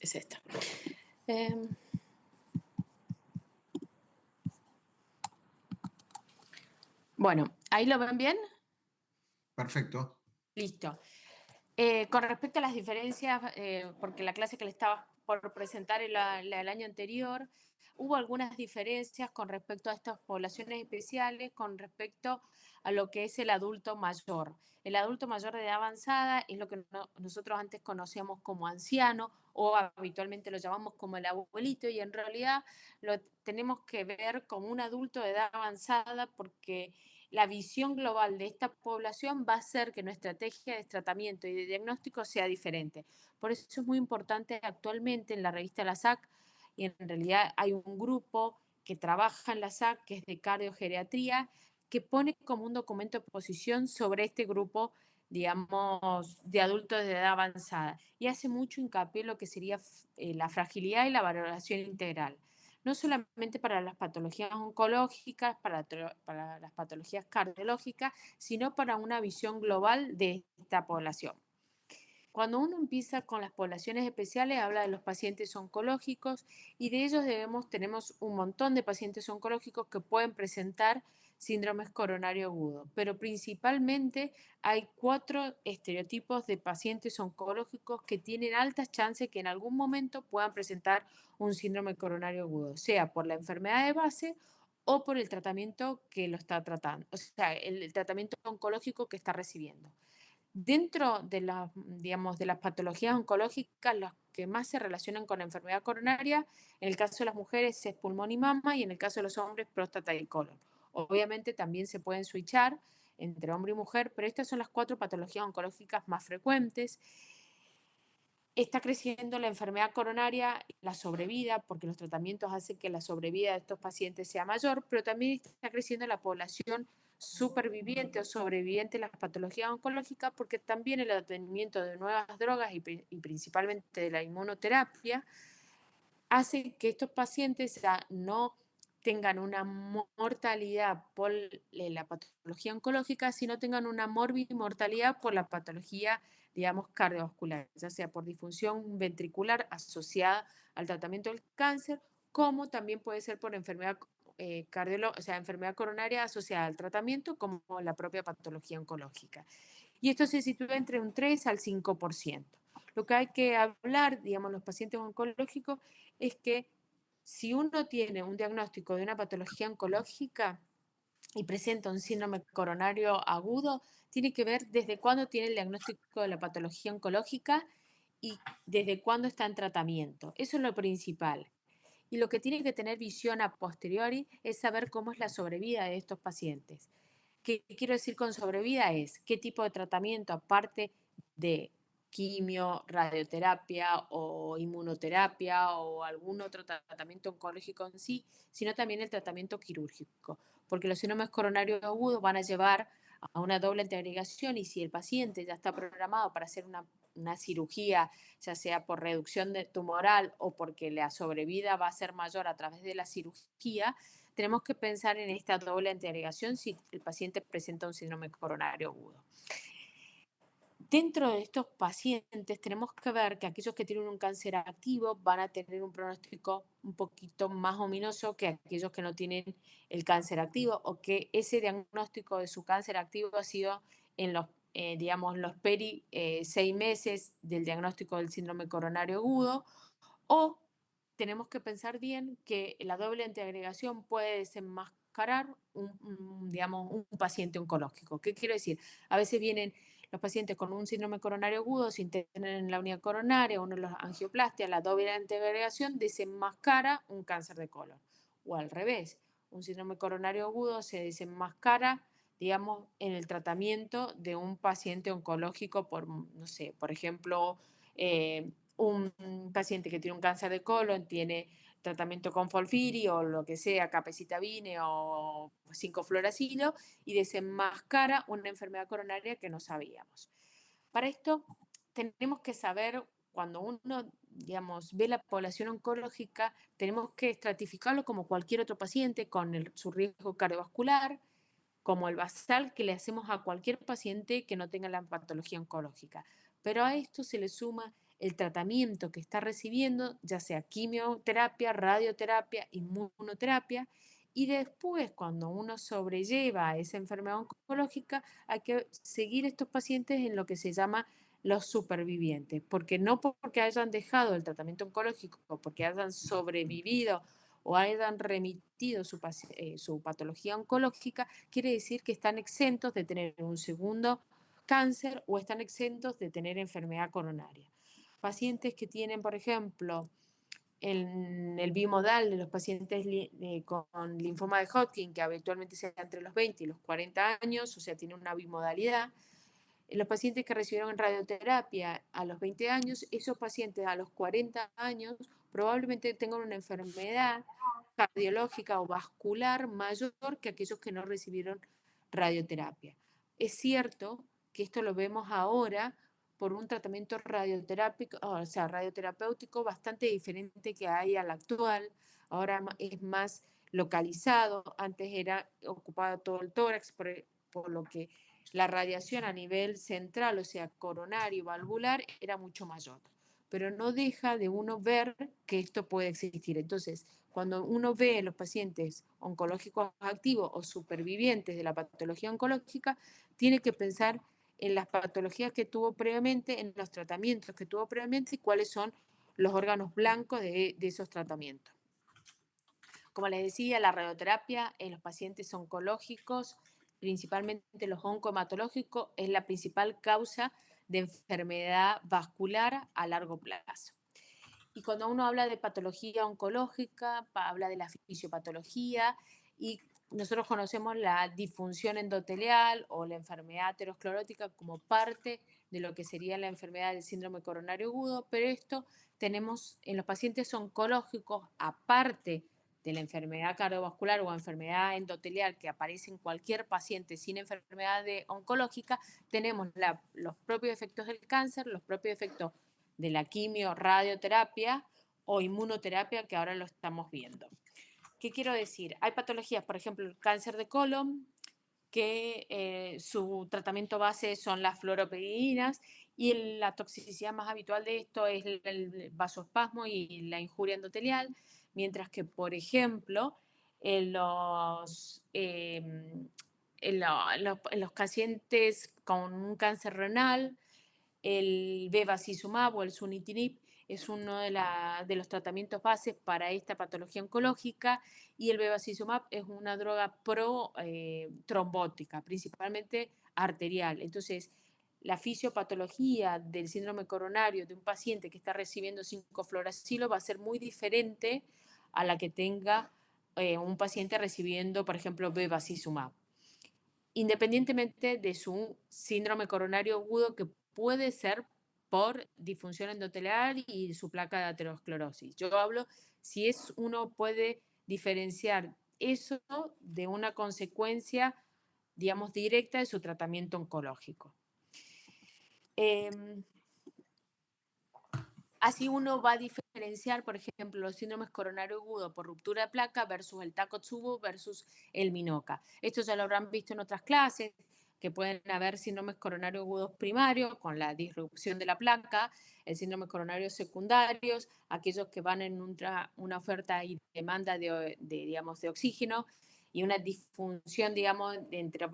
es esta. Em, bueno, ¿ahí lo ven bien? Perfecto. Listo. Con respecto a las diferencias, porque la clase que le estaba por presentar en la del año anterior, hubo algunas diferencias con respecto a estas poblaciones especiales, con respecto a lo que es el adulto mayor. El adulto mayor de edad avanzada es lo que nosotros antes conocíamos como anciano o habitualmente lo llamamos como el abuelito y en realidad lo tenemos que ver como un adulto de edad avanzada porque la visión global de esta población va a hacer que nuestra estrategia de tratamiento y de diagnóstico sea diferente. Por eso es muy importante actualmente en la revista La SAC, y en realidad hay un grupo que trabaja en la SAC, que es de cardiogeriatría, que pone como un documento de posición sobre este grupo, digamos, de adultos de edad avanzada. Y hace mucho hincapié en lo que sería la fragilidad y la valoración integral no solamente para las patologías oncológicas, para las patologías cardiológicas, sino para una visión global de esta población. Cuando uno empieza con las poblaciones especiales, habla de los pacientes oncológicos y de ellos tenemos un montón de pacientes oncológicos que pueden presentar síndromes coronario agudo, pero principalmente hay 4 estereotipos de pacientes oncológicos que tienen altas chances que en algún momento puedan presentar un síndrome coronario agudo, sea por la enfermedad de base o por el tratamiento que lo está tratando, o sea, el tratamiento oncológico que está recibiendo. Dentro de las, digamos, de las patologías oncológicas, las que más se relacionan con la enfermedad coronaria, en el caso de las mujeres es pulmón y mama y en el caso de los hombres próstata y colon. Obviamente también se pueden switchar entre hombre y mujer, pero estas son las 4 patologías oncológicas más frecuentes. Está creciendo la enfermedad coronaria, la sobrevida, porque los tratamientos hacen que la sobrevida de estos pacientes sea mayor, pero también está creciendo la población superviviente o sobreviviente de las patologías oncológicas, porque también el advenimiento de nuevas drogas y principalmente de la inmunoterapia hace que estos pacientes ya no tengan una mortalidad por la patología oncológica, sino tengan una mortalidad por la patología, digamos, cardiovascular, ya sea por disfunción ventricular asociada al tratamiento del cáncer, como también puede ser por enfermedad o sea, enfermedad coronaria asociada al tratamiento, como la propia patología oncológica. Y esto se sitúa entre un 3 al 5%. Lo que hay que hablar, digamos, los pacientes oncológicos, es que si uno tiene un diagnóstico de una patología oncológica y presenta un síndrome coronario agudo, tiene que ver desde cuándo tiene el diagnóstico de la patología oncológica y desde cuándo está en tratamiento. Eso es lo principal. Y lo que tiene que tener visión a posteriori es saber cómo es la sobrevida de estos pacientes. ¿Qué quiero decir con sobrevida? Es qué tipo de tratamiento, aparte de quimio, radioterapia o inmunoterapia o algún otro tratamiento oncológico en sí, sino también el tratamiento quirúrgico, porque los síndromes coronarios agudos van a llevar a una doble interrogación y si el paciente ya está programado para hacer una cirugía, ya sea por reducción de tumoral o porque la sobrevida va a ser mayor a través de la cirugía, tenemos que pensar en esta doble interrogación si el paciente presenta un síndrome coronario agudo. Dentro de estos pacientes tenemos que ver que aquellos que tienen un cáncer activo van a tener un pronóstico un poquito más ominoso que aquellos que no tienen el cáncer activo o que ese diagnóstico de su cáncer activo ha sido en los, digamos, los 6 meses del diagnóstico del síndrome coronario agudo o tenemos que pensar bien que la doble antiagregación puede desenmascarar digamos, un paciente oncológico. ¿Qué quiero decir? A veces vienen los pacientes con un síndrome coronario agudo sin tener en la unidad coronaria o en la angioplastia, la doble antiagregación desenmascara un cáncer de colon. O al revés, un síndrome coronario agudo se desenmascara, digamos, en el tratamiento de un paciente oncológico por, no sé, por ejemplo, un paciente que tiene un cáncer de colon, tiene tratamiento con Folfiri o lo que sea, capecitabine o 5-fluoracilo y desenmascara una enfermedad coronaria que no sabíamos. Para esto tenemos que saber, cuando uno, digamos, ve la población oncológica, tenemos que estratificarlo como cualquier otro paciente con su riesgo cardiovascular, como el basal que le hacemos a cualquier paciente que no tenga la patología oncológica. Pero a esto se le suma el tratamiento que está recibiendo, ya sea quimioterapia, radioterapia, inmunoterapia, y después, cuando uno sobrelleva esa enfermedad oncológica, hay que seguir estos pacientes en lo que se llama los supervivientes, porque no porque hayan dejado el tratamiento oncológico, porque hayan sobrevivido o hayan remitido su patología oncológica, quiere decir que están exentos de tener un segundo cáncer o están exentos de tener enfermedad coronaria. Pacientes que tienen, por ejemplo, el bimodal de los pacientes con linfoma de Hodgkin, que habitualmente se da entre los 20 y los 40 años, o sea, tiene una bimodalidad. Los pacientes que recibieron radioterapia a los 20 años, esos pacientes a los 40 años probablemente tengan una enfermedad cardiológica o vascular mayor que aquellos que no recibieron radioterapia. Es cierto que esto lo vemos ahora por un tratamiento radioterápico, o sea, radioterapéutico bastante diferente que hay al actual. Ahora es más localizado, antes era ocupado todo el tórax, por lo que la radiación a nivel central, o sea, coronario, valvular, era mucho mayor. Pero no deja de uno ver que esto puede existir. Entonces, cuando uno ve los pacientes oncológicos activos o supervivientes de la patología oncológica, tiene que pensar en las patologías que tuvo previamente, en los tratamientos que tuvo previamente y cuáles son los órganos blancos de esos tratamientos. Como les decía, la radioterapia en los pacientes oncológicos, principalmente los oncohematológicos, es la principal causa de enfermedad vascular a largo plazo. Y cuando uno habla de patología oncológica, habla de la fisiopatología y nosotros conocemos la disfunción endotelial o la enfermedad aterosclerótica como parte de lo que sería la enfermedad del síndrome coronario agudo, pero esto tenemos en los pacientes oncológicos, aparte de la enfermedad cardiovascular o enfermedad endotelial que aparece en cualquier paciente sin enfermedad oncológica, tenemos los propios efectos del cáncer, los propios efectos de la quimio, radioterapia o inmunoterapia que ahora lo estamos viendo. ¿Qué quiero decir? Hay patologías, por ejemplo, el cáncer de colon, que su tratamiento base son las fluoroperidinas y la toxicidad más habitual de esto es el vasoespasmo y la injuria endotelial, mientras que, por ejemplo, en los pacientes con un cáncer renal, el bevacizumab o el sunitinib es uno de los tratamientos bases para esta patología oncológica y el bevacizumab es una droga trombótica, principalmente arterial. Entonces, la fisiopatología del síndrome coronario de un paciente que está recibiendo 5-fluoracilo va a ser muy diferente a la que tenga un paciente recibiendo, por ejemplo, bevacizumab, independientemente de su síndrome coronario agudo que puede ser por disfunción endotelial y su placa de aterosclerosis. Yo hablo si uno puede diferenciar eso de una consecuencia, digamos, directa de su tratamiento oncológico. Así uno va a diferenciar, por ejemplo, los síndromes coronario agudo por ruptura de placa versus el Takotsubo versus el Minoka. Esto ya lo habrán visto en otras clases, que pueden haber síndromes coronarios agudos primarios con la disrupción de la placa, el síndrome coronario secundarios, aquellos que van en una oferta y demanda digamos, de oxígeno y una disfunción, digamos, entre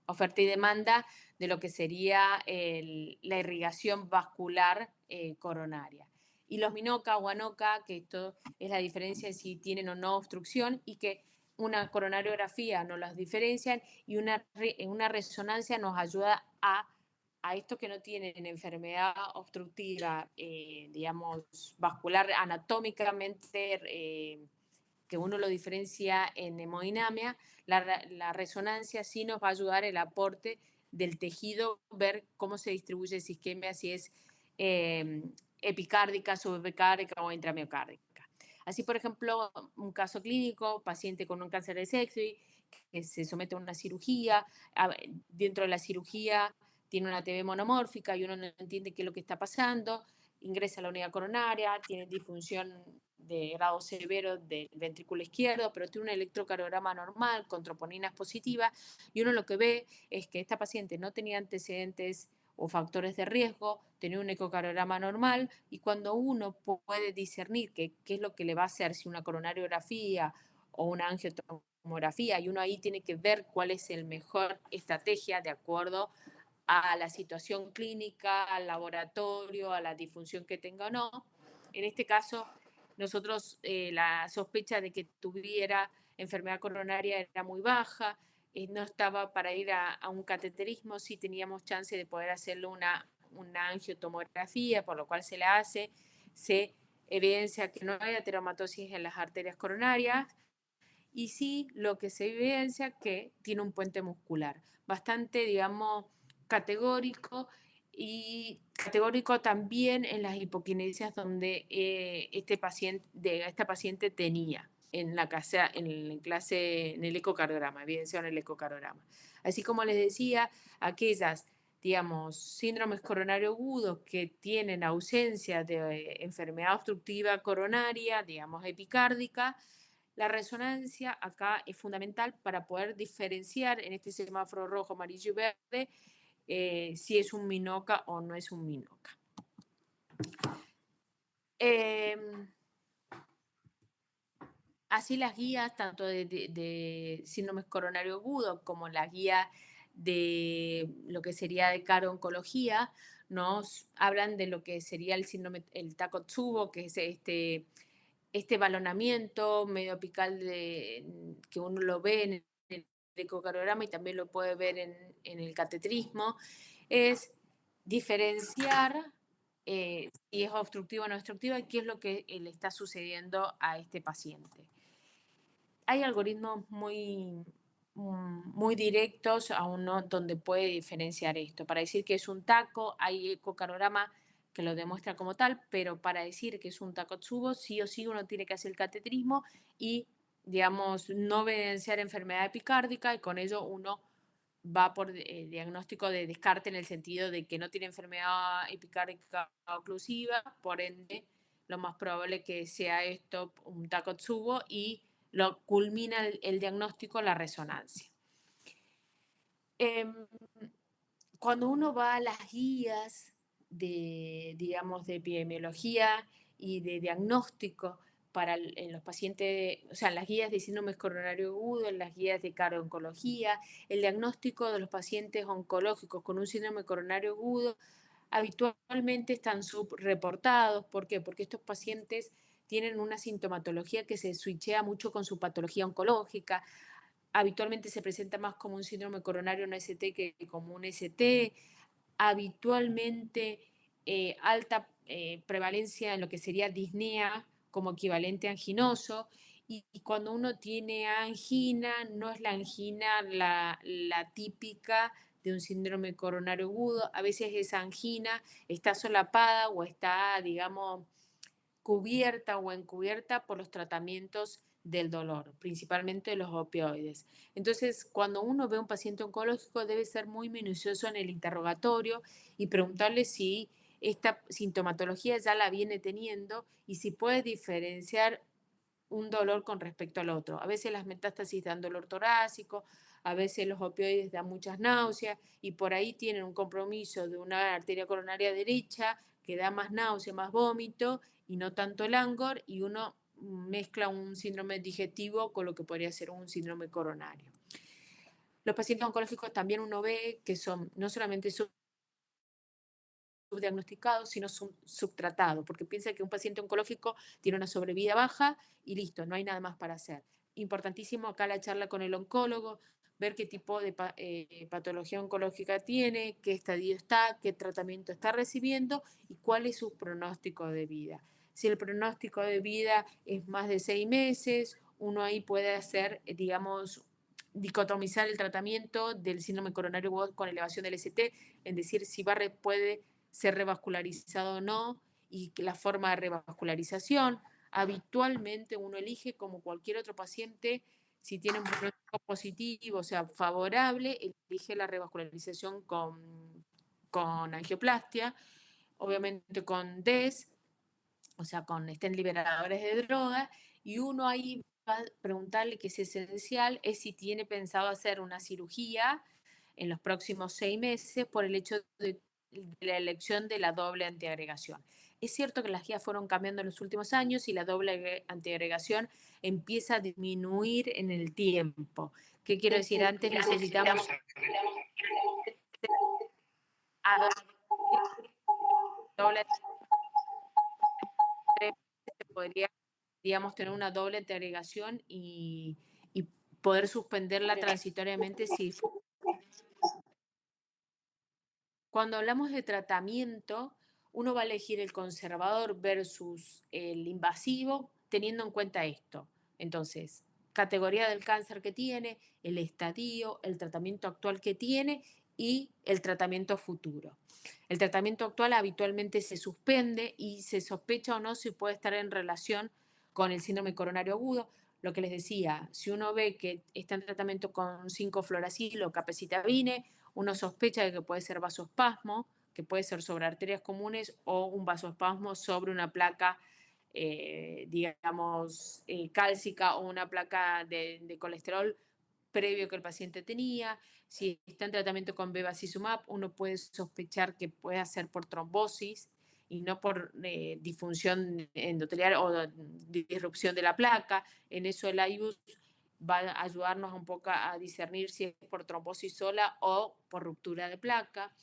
oferta y demanda de lo que sería la irrigación vascular coronaria. Y los Minoka o ANOCA, que esto es la diferencia de si tienen o no obstrucción y que una coronariografía nos las diferencian y una resonancia nos ayuda a estos que no tienen enfermedad obstructiva, digamos, vascular anatómicamente, que uno lo diferencia en hemodinamia, la resonancia sí nos va a ayudar el aporte del tejido, ver cómo se distribuye el isquemia, si es epicárdica, subepicárdica o intramiocárdica. Así, por ejemplo, un caso clínico, paciente con un cáncer de sexo que se somete a una cirugía, dentro de la cirugía tiene una TV monomórfica y uno no entiende qué es lo que está pasando, ingresa a la unidad coronaria, tiene disfunción de grado severo del ventrículo izquierdo, pero tiene un electrocardiograma normal con troponinas positivas y uno lo que ve es que esta paciente no tenía antecedentes o factores de riesgo, tener un ecocardiograma normal y cuando uno puede discernir qué es lo que le va a hacer, si una coronariografía o una angiotomografía, y uno ahí tiene que ver cuál es el mejor estrategia de acuerdo a la situación clínica, al laboratorio, a la disfunción que tenga o no. En este caso, nosotros la sospecha de que tuviera enfermedad coronaria era muy baja, no estaba para ir a un cateterismo, sí teníamos chance de poder hacerle una angiotomografía, por lo cual se la hace, se evidencia que no hay ateromatosis en las arterias coronarias, y sí lo que se evidencia que tiene un puente muscular, bastante, digamos, categórico y categórico también en las hipoquinesias donde esta paciente tenía en la casa, en el ecocardiograma, evidenciado en el ecocardiograma. Así como les decía, aquellas, digamos, síndromes coronarios agudos que tienen ausencia de enfermedad obstructiva coronaria, digamos, epicárdica, la resonancia acá es fundamental para poder diferenciar en este semáforo rojo, amarillo y verde si es un MINOCA o no es un MINOCA. Así las guías, tanto de síndromes coronario agudo como la guía de lo que sería de caro-oncología, nos hablan de lo que sería el síndrome, el Takotsubo, que es este balonamiento medio apical que uno lo ve en el ecocardiograma y también lo puede ver en el catetrismo, es diferenciar si es obstructiva o no obstructiva y qué es lo que le está sucediendo a este paciente. Hay algoritmos muy directos a uno donde puede diferenciar esto. Para decir que es un taco, hay ecocardiograma que lo demuestra como tal, pero para decir que es un Takotsubo, sí o sí uno tiene que hacer el cateterismo y, digamos, no evidenciar enfermedad epicárdica y con ello uno va por diagnóstico de descarte en el sentido de que no tiene enfermedad epicárdica oclusiva, por ende, lo más probable que sea esto un Takotsubo y lo culmina el diagnóstico la resonancia. Eh, Cuando uno va a las guías de, digamos, de epidemiología y de diagnóstico en los pacientes, o sea, las guías de síndrome coronario agudo, en las guías de oncología, el diagnóstico de los pacientes oncológicos con un síndrome coronario agudo, habitualmente están subreportados. ¿Por qué? Porque estos pacientes tienen una sintomatología que se switchea mucho con su patología oncológica. Habitualmente se presenta más como un síndrome coronario no ST que como un ST. Habitualmente alta prevalencia en lo que sería disnea como equivalente anginoso. Y cuando uno tiene angina, no es la angina la típica de un síndrome coronario agudo. A veces esa angina está solapada o está, digamos, cubierta o encubierta por los tratamientos del dolor, principalmente los opioides. Entonces, cuando uno ve a un paciente oncológico, debe ser muy minucioso en el interrogatorio y preguntarle si esta sintomatología ya la viene teniendo y si puede diferenciar un dolor con respecto al otro. A veces las metástasis dan dolor torácico, a veces los opioides dan muchas náuseas y por ahí tienen un compromiso de una arteria coronaria derecha que da más náusea, más vómito y no tanto el angor y uno mezcla un síndrome digestivo con lo que podría ser un síndrome coronario. Los pacientes oncológicos también uno ve que son no solamente subdiagnosticados, sino subtratados, porque piensa que un paciente oncológico tiene una sobrevida baja y listo, no hay nada más para hacer. Importantísimo acá la charla con el oncólogo, ver qué tipo de patología oncológica tiene, qué estadio está, qué tratamiento está recibiendo y cuál es su pronóstico de vida. Si el pronóstico de vida es más de 6 meses, uno ahí puede hacer, digamos, dicotomizar el tratamiento del síndrome coronario agudo con elevación del ST, en decir si puede ser revascularizado o no y la forma de revascularización. Habitualmente uno elige, como cualquier otro paciente, si tiene un pronóstico positivo, o sea, favorable, elige la revascularización con angioplastia, obviamente con DES, o sea, con estén liberadores de droga, y uno ahí va a preguntarle, que es esencial, es si tiene pensado hacer una cirugía en los próximos 6 meses por el hecho de de la elección de la doble antiagregación. Es cierto que las guías fueron cambiando en los últimos años y la doble antiagregación empieza a disminuir en el tiempo. ¿Qué quiero decir? Antes necesitamos a doble, tres, podríamos tener una doble antiagregación y poder suspenderla transitoriamente si cuando hablamos de tratamiento, uno va a elegir el conservador versus el invasivo teniendo en cuenta esto. Entonces, categoría del cáncer que tiene, el estadio, el tratamiento actual que tiene y el tratamiento futuro. El tratamiento actual habitualmente se suspende y se sospecha o no si puede estar en relación con el síndrome coronario agudo. Lo que les decía, si uno ve que está en tratamiento con 5-fluoracil o capecitabine, uno sospecha de que puede ser vasoespasmo, que puede ser sobre arterias comunes o un vasoespasmo sobre una placa, digamos, cálcica o una placa de colesterol previo que el paciente tenía. Si está en tratamiento con bevacizumab, uno puede sospechar que puede ser por trombosis y no por disfunción endotelial o disrupción de la placa. En eso el IBUS va a ayudarnos un poco a discernir si es por trombosis sola o por ruptura de placa.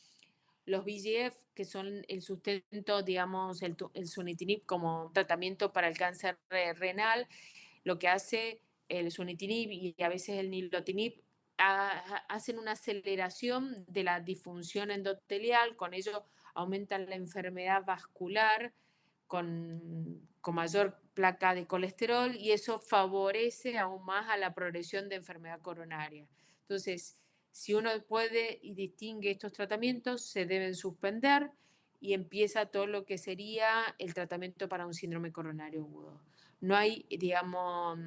Los VEGF, que son el sustento, digamos, el sunitinib como tratamiento para el cáncer renal, lo que hace el sunitinib y a veces el nilotinib hacen una aceleración de la disfunción endotelial, con ello aumentan la enfermedad vascular con mayor placa de colesterol y eso favorece aún más a la progresión de enfermedad coronaria. Entonces, si uno puede y distingue estos tratamientos, se deben suspender y empieza todo lo que sería el tratamiento para un síndrome coronario agudo. No hay, digamos,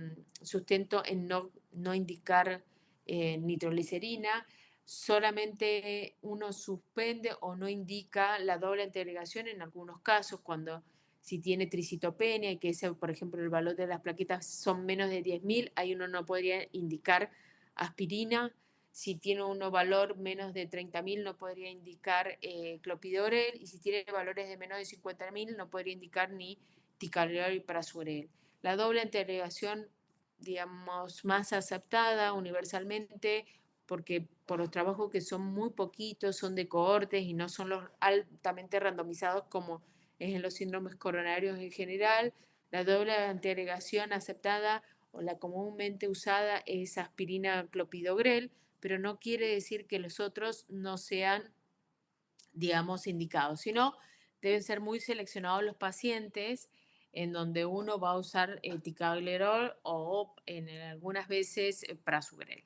sustento en no indicar nitroglicerina, solamente uno suspende o no indica la doble antiagregación en algunos casos cuando si tiene tricitopenia y que ese, por ejemplo, el valor de las plaquetas son menos de 10.000, ahí uno no podría indicar aspirina. Si tiene un valor menos de 30.000 no podría indicar clopidogrel y si tiene valores de menos de 50.000 no podría indicar ni ticagrelor y prasugrel. La doble antiagregación, digamos, más aceptada universalmente porque por los trabajos que son muy poquitos, son de cohortes y no son los altamente randomizados como es en los síndromes coronarios en general. La doble antiagregación aceptada o la comúnmente usada es aspirina clopidogrel, pero no quiere decir que los otros no sean, digamos, indicados, sino deben ser muy seleccionados los pacientes en donde uno va a usar ticagrelor o en algunas veces prasugrel.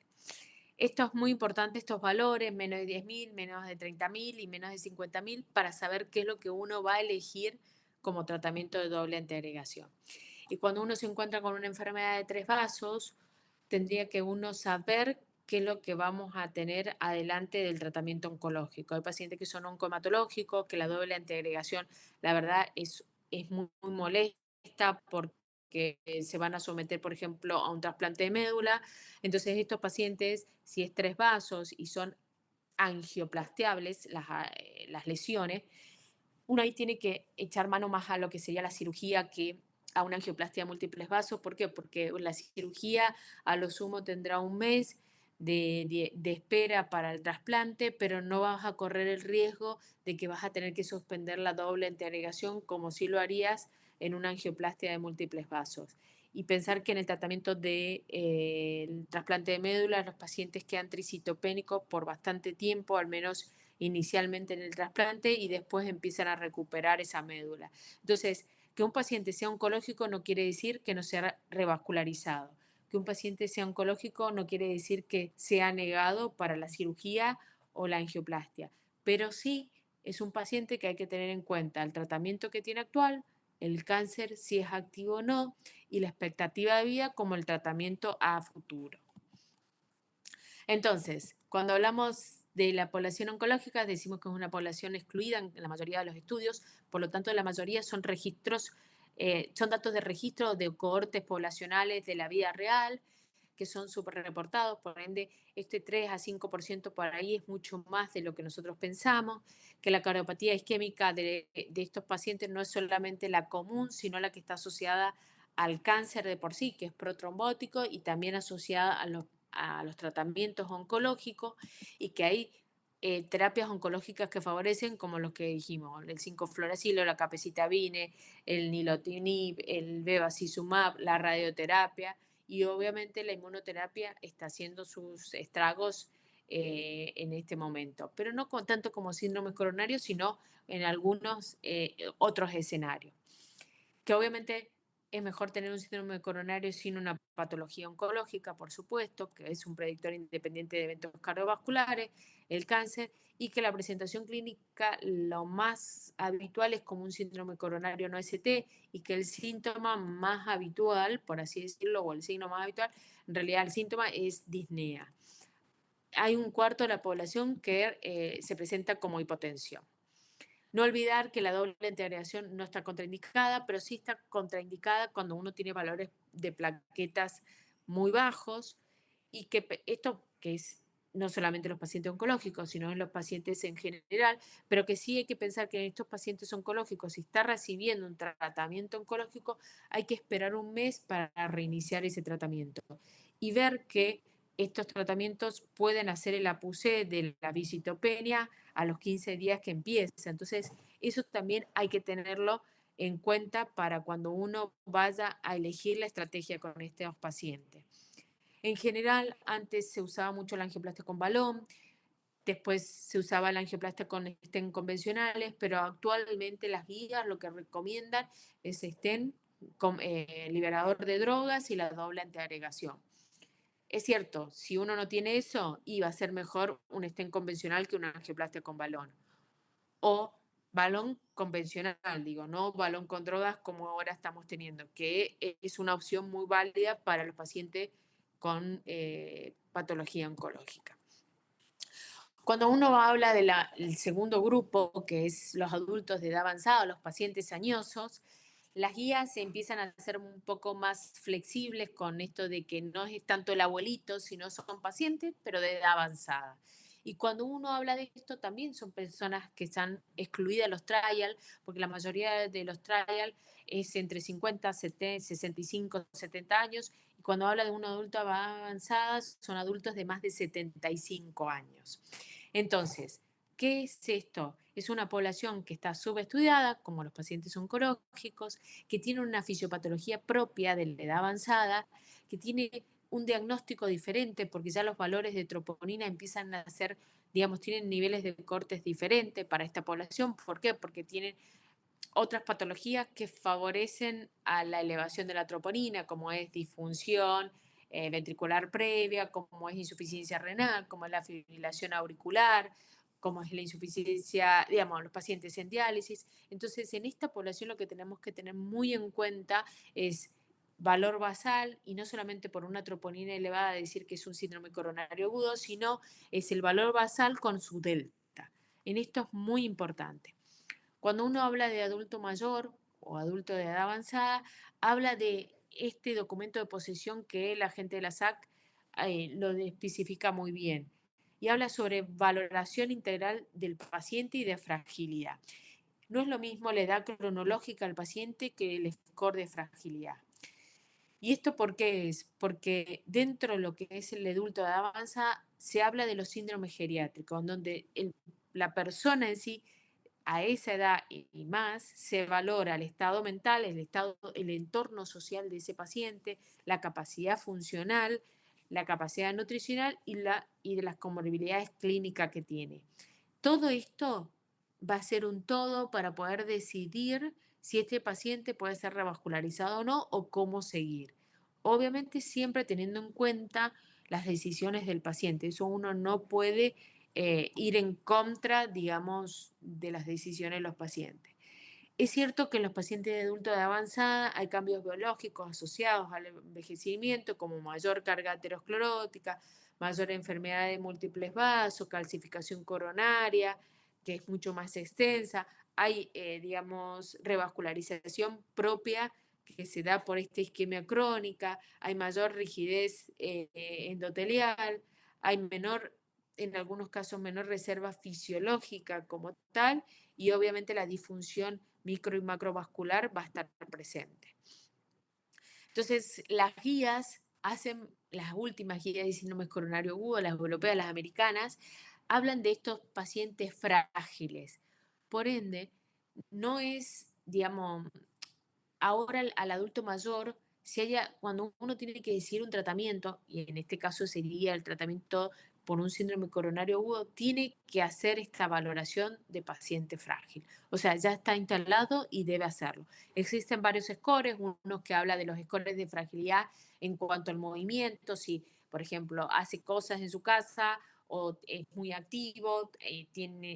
Esto es muy importante, estos valores, menos de 10.000, menos de 30.000 y menos de 50.000, para saber qué es lo que uno va a elegir como tratamiento de doble antiagregación. Y cuando uno se encuentra con una enfermedad de tres vasos, tendría que uno saber qué es lo que vamos a tener adelante del tratamiento oncológico. Hay pacientes que son oncohematológicos, que la doble antiagregación, la verdad, es muy, muy molesta porque se van a someter, por ejemplo, a un trasplante de médula. Entonces, estos pacientes, si es tres vasos y son angioplastiables las lesiones, uno ahí tiene que echar mano más a lo que sería la cirugía que a una angioplastia de múltiples vasos. ¿Por qué? Porque la cirugía a lo sumo tendrá un mes de espera para el trasplante, pero no vas a correr el riesgo de que vas a tener que suspender la doble antiagregación como si lo harías en una angioplastia de múltiples vasos. Y pensar que en el tratamiento del trasplante de médula los pacientes quedan tricitopénicos por bastante tiempo, al menos inicialmente en el trasplante y después empiezan a recuperar esa médula. Entonces, que un paciente sea oncológico no quiere decir que no sea revascularizado. Que un paciente sea oncológico no quiere decir que sea negado para la cirugía o la angioplastia, pero sí es un paciente que hay que tener en cuenta el tratamiento que tiene actual, el cáncer, si es activo o no, y la expectativa de vida como el tratamiento a futuro. Entonces, cuando hablamos de la población oncológica, decimos que es una población excluida en la mayoría de los estudios, por lo tanto, la mayoría son registros, son datos de registro de cohortes poblacionales de la vida real. que son subreportados, por ende este 3 a 5% por ahí es mucho más de lo que nosotros pensamos, que la cardiopatía isquémica de estos pacientes no es solamente la común, sino la que está asociada al cáncer de por sí, que es protrombótico, y también asociada a los tratamientos oncológicos, y que hay terapias oncológicas que favorecen, como los que dijimos, el 5-fluoracilo, la capecitabine, el nilotinib, el bevacizumab, la radioterapia, y obviamente la inmunoterapia está haciendo sus estragos en este momento, pero no tanto como síndrome coronario, sino en algunos otros escenarios, que obviamente es mejor tener un síndrome coronario sin una patología oncológica, por supuesto, que es un predictor independiente de eventos cardiovasculares, el cáncer, y que la presentación clínica lo más habitual es como un síndrome coronario no ST, y que el síntoma más habitual, por así decirlo, o el signo más habitual, en realidad el síntoma es disnea. Hay un cuarto de la población que se presenta como hipotensión. No olvidar que la doble integración no está contraindicada, pero sí está contraindicada cuando uno tiene valores de plaquetas muy bajos, y que esto que es no solamente los pacientes oncológicos, sino en los pacientes en general, pero que sí hay que pensar que en estos pacientes oncológicos, si está recibiendo un tratamiento oncológico, hay que esperar un mes para reiniciar ese tratamiento y ver que estos tratamientos pueden hacer el apuse de la visitopenia a los 15 días que empieza. Entonces, eso también hay que tenerlo en cuenta para cuando uno vaya a elegir la estrategia con estos pacientes. En general, antes se usaba mucho la angioplastia con balón, después se usaba la angioplastia con stent convencionales, pero actualmente las guías lo que recomiendan es stent con liberador de drogas y la doble antiagregación. Es cierto, si uno no tiene eso, iba a ser mejor un stent convencional que una angioplastia con balón. O balón convencional, digo, no balón con drogas como ahora estamos teniendo, que es una opción muy válida para los pacientes con patología oncológica. Cuando uno habla del segundo grupo, que es los adultos de edad avanzada, los pacientes añosos, las guías se empiezan a ser un poco más flexibles con esto de que no es tanto el abuelito, sino son pacientes, pero de edad avanzada. Y cuando uno habla de esto, también son personas que están excluidas de los trials, porque la mayoría de los trials es entre 50, 70, 65, 70 años. Y cuando habla de un adulto avanzada, son adultos de más de 75 años. Entonces, ¿qué es esto? Es una población que está subestudiada, como los pacientes oncológicos, que tiene una fisiopatología propia de la edad avanzada, que tiene un diagnóstico diferente porque ya los valores de troponina empiezan a ser, digamos, tienen niveles de cortes diferentes para esta población. ¿Por qué? Porque tienen otras patologías que favorecen a la elevación de la troponina, como es disfunción ventricular previa, como es insuficiencia renal, como es la fibrilación auricular, como es la insuficiencia, digamos, los pacientes en diálisis. Entonces, en esta población lo que tenemos que tener muy en cuenta es valor basal, y no solamente por una troponina elevada decir que es un síndrome coronario agudo, sino es el valor basal con su delta. En esto es muy importante. Cuando uno habla de adulto mayor o adulto de edad avanzada, habla de este documento de posesión que la gente de la SAC lo especifica muy bien. Y habla sobre valoración integral del paciente y de fragilidad. No es lo mismo la edad cronológica del paciente que el score de fragilidad. ¿Y esto por qué es? Porque dentro de lo que es el adulto de edad avanzada se habla de los síndromes geriátricos, donde la persona en sí a esa edad y más, se valora el estado mental, el entorno social de ese paciente, la capacidad funcional, la capacidad nutricional y de las comorbilidades clínicas que tiene. Todo esto va a ser un todo para poder decidir si este paciente puede ser revascularizado o no, o cómo seguir. Obviamente siempre teniendo en cuenta las decisiones del paciente. Eso uno no puede ir en contra, digamos, de las decisiones de los pacientes. Es cierto que en los pacientes de adultos de avanzada hay cambios biológicos asociados al envejecimiento, como mayor carga aterosclerótica, mayor enfermedad de múltiples vasos, calcificación coronaria, que es mucho más extensa. Hay, digamos, revascularización propia que se da por esta isquemia crónica, hay mayor rigidez endotelial, hay menor, en algunos casos, menor reserva fisiológica como tal, y obviamente la disfunción micro y macrovascular va a estar presente. Entonces, las guías hacen, las últimas guías de síndrome coronario agudo, las europeas, las americanas, hablan de estos pacientes frágiles. Por ende, no es, digamos, ahora al adulto mayor, cuando uno tiene que decidir un tratamiento, y en este caso sería el tratamiento por un síndrome coronario agudo, tiene que hacer esta valoración de paciente frágil. O sea, ya está instalado y debe hacerlo. Existen varios scores, uno que habla de los scores de fragilidad en cuanto al movimiento, si, por ejemplo, hace cosas en su casa o es muy activo,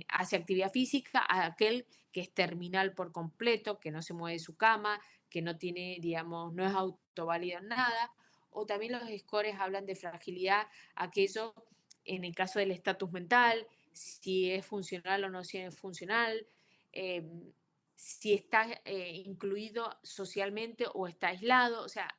hace actividad física, a aquel que es terminal por completo, que no se mueve de su cama, que no tiene, digamos, no es autoválido en nada, o también los scores hablan de fragilidad, aquello en el caso del estatus mental, si es funcional o no si es funcional, eh, si está incluido socialmente o está aislado, o sea,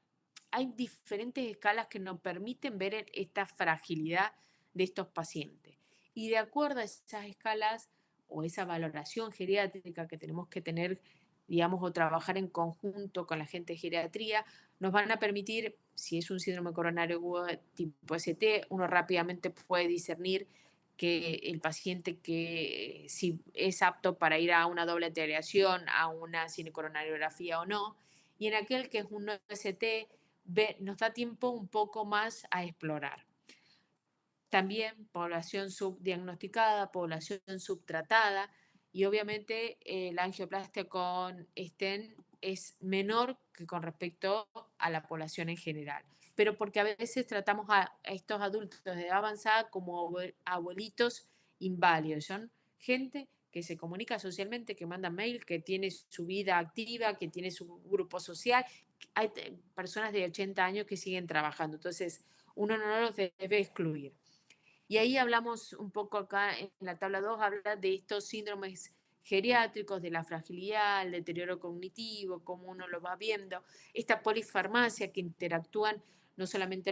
hay diferentes escalas que nos permiten ver esta fragilidad de estos pacientes. Y de acuerdo a esas escalas o esa valoración geriátrica que tenemos que tener, digamos, o trabajar en conjunto con la gente de geriatría, nos van a permitir, si es un síndrome coronario agudo tipo ST, uno rápidamente puede discernir que el paciente que si es apto para ir a una doble arteriación, a una cinecoronariografía o no, y en aquel que es un ST, nos da tiempo un poco más a explorar. También población subdiagnosticada, población subtratada y obviamente la angioplastia con stent es menor que con respecto a la población en general. Pero porque a veces tratamos a estos adultos de edad avanzada como abuelitos inválidos. Son gente que se comunica socialmente, que manda mail, que tiene su vida activa, que tiene su grupo social. Hay personas de 80 años que siguen trabajando. Entonces, uno no los debe excluir. Y ahí hablamos un poco acá en la tabla 2 habla de estos síndromes geriátricos, de la fragilidad, el deterioro cognitivo, cómo uno lo va viendo, esta polifarmacia que interactúan no solamente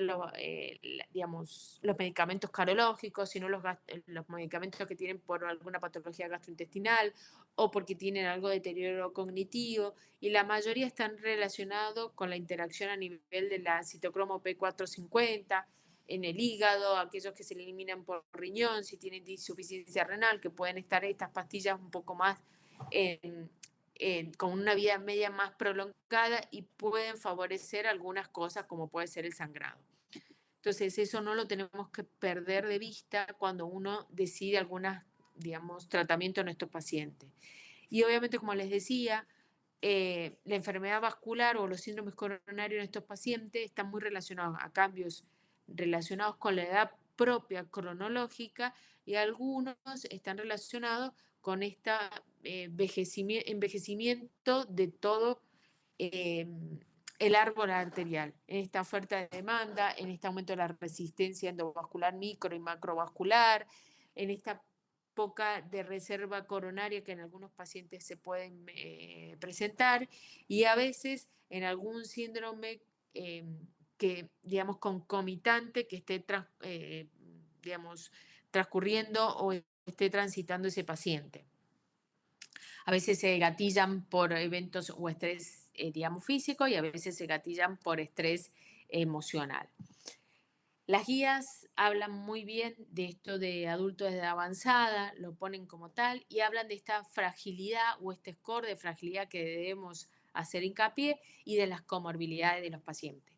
digamos, los medicamentos carológicos, sino los medicamentos que tienen por alguna patología gastrointestinal o porque tienen algo de deterioro cognitivo, y la mayoría están relacionados con la interacción a nivel de la citocromo P450, en el hígado, aquellos que se eliminan por riñón, si tienen insuficiencia renal, que pueden estar estas pastillas un poco más con una vida media más prolongada y pueden favorecer algunas cosas como puede ser el sangrado. Entonces eso no lo tenemos que perder de vista cuando uno decide algunos, digamos, tratamientos en nuestros pacientes. Y obviamente, como les decía, la enfermedad vascular o los síndromes coronarios en estos pacientes están muy relacionados a cambios relacionados con la edad propia cronológica y algunos están relacionados con este envejecimiento de todo eh, el árbol arterial, en esta oferta de demanda, en este aumento de la resistencia endovascular micro y macrovascular, en esta poca de reserva coronaria que en algunos pacientes se pueden presentar y a veces en algún síndrome que, digamos, concomitante que esté, digamos, transcurriendo o esté transitando ese paciente. A veces se gatillan por eventos o estrés, digamos, físico y a veces se gatillan por estrés emocional. Las guías hablan muy bien de esto de adultos de edad avanzada, lo ponen como tal y hablan de esta fragilidad o este score de fragilidad que debemos hacer hincapié y de las comorbilidades de los pacientes,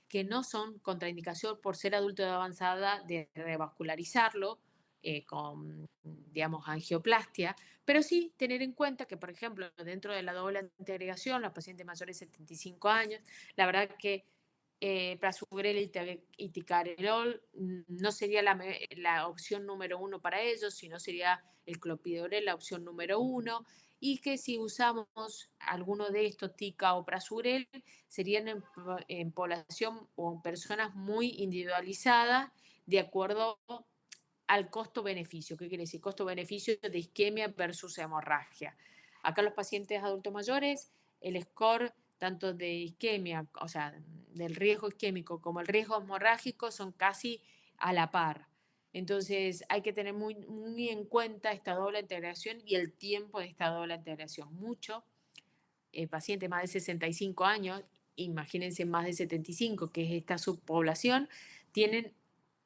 que no son contraindicación por ser adulto de edad avanzada de revascularizarlo con, digamos, angioplastia, pero sí tener en cuenta que, por ejemplo, dentro de la doble antiagregación, los pacientes mayores de 75 años, la verdad que prasugrel y ticagrelol no sería la opción número uno para ellos, sino sería el clopidogrel la opción número uno, y que si usamos alguno de estos, tica o prasugrel, serían en población o en personas muy individualizadas de acuerdo al costo-beneficio. ¿Qué quiere decir? Costo-beneficio de isquemia versus hemorragia. Acá los pacientes adultos mayores, el score tanto de isquemia, o sea, del riesgo isquémico como el riesgo hemorrágico son casi a la par. Entonces hay que tener muy, muy en cuenta esta doble integración y el tiempo de esta doble integración. Mucho pacientes más de 65 años, imagínense más de 75, que es esta subpoblación, tienen